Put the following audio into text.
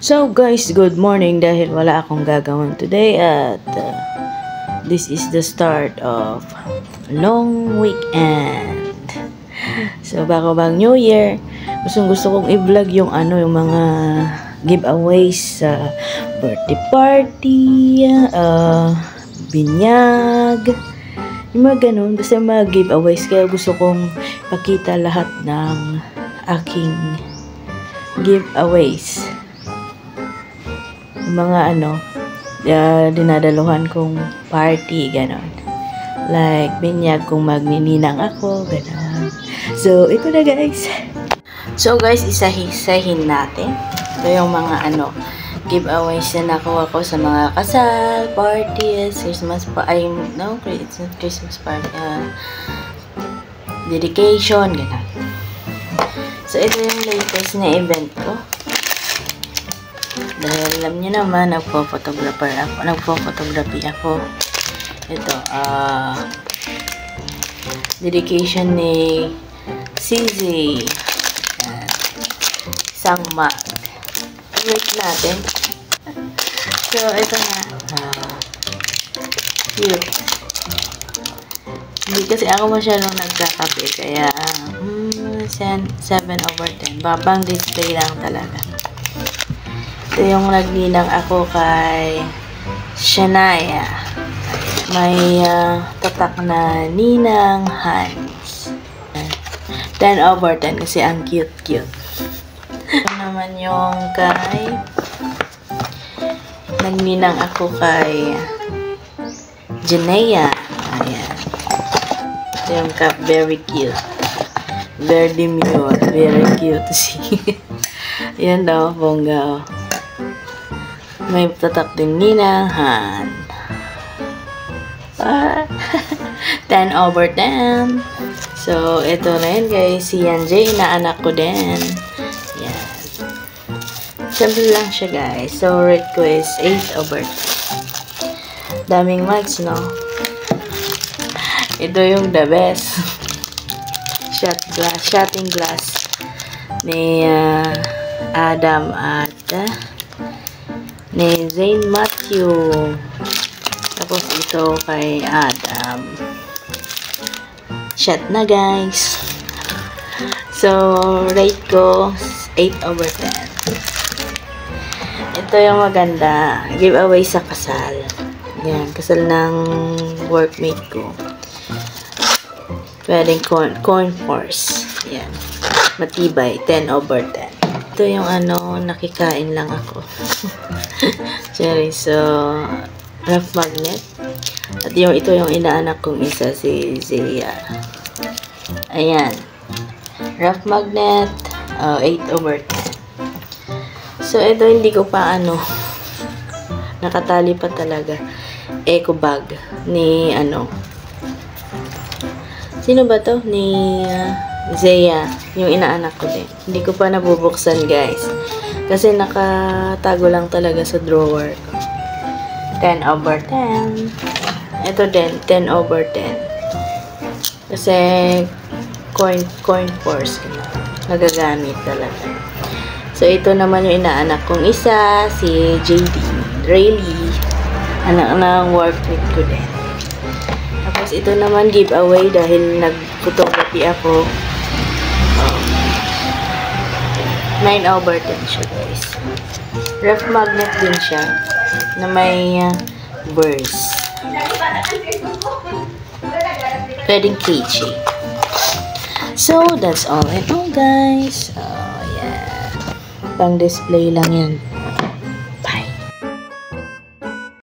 So guys, good morning dahil wala akong gagawin today at this is the start of long weekend. So bago bang New Year, gusto kong i-vlog yung yung mga giveaways sa birthday party, binyag, yung mga ganun, basta mga giveaways. Kaya gusto kong pakita lahat ng aking giveaways. Mga dinadaluhan kong party, ganon. Like, binyag kung magnininang ako, ganon. So, ito na guys. So guys, isa-isahin natin. Ito yung mga giveaways na nakuha ko sa mga kasal, parties, Christmas party, it's not Christmas party, dedication, ganon. So, ito yung latest na event ko. Dahil alam nyo naman, nagpo-photography ako. Ito, dedication ni CZ. Isang mag. Wait natin. So, ito na. Cute. Hindi kasi ako masyadong nagkakape, kaya 7/10. Babang display lang talaga. Ito yung nagninang ako kay Shania. May tatak na Ninang Hans. 10/10 kasi ang cute-cute. Ito naman yung kay nagninang ako kay Janea. Ayan. Ito yung cup, very cute. Very demure, very cute. Yan daw, bongga. May tatak din Ninang Han. 10/10. So, ito rin guys. Si Yanjay, inaanak ko din. Yan. Simple lang siya guys. So, rate ko is 8/10. Daming marks, no? Ito yung the best. Shotting glass ni Adam at ni Zane Matthew. Tapos ito kay Adam. Shot na guys. So, rate ko 8/10. Ito yung maganda. Giveaway sa kasal. Yan, kasal ng workmate ko. Pwedeng corn force. Yan. Matibay. 10/10. Ito yung nakikain lang ako. Sorry. So, rough magnet. At ito yung inaanak kong isa, si Zia. Ayan. Rough magnet. 8/10. So, ito hindi ko pa nakatali pa talaga. Eco bag. Ni sino ba to? Ni Zia, yung inaanak ko din. Hindi ko pa nabubuksan guys. Kasi nakatago lang talaga sa drawer ko. 10/10. Ito din, 10/10. Kasi coin force nagagamit talaga. So, ito naman yung inaanak kong isa, si JD. Rayleigh. Anak ng workmate ko din. Tapos, ito naman giveaway dahil nag-photography ako. 9/10 siya guys. Ref magnet din siya na may verse. Pwedeng keychain. So, that's all I know guys. Yeah. Pang display lang yan.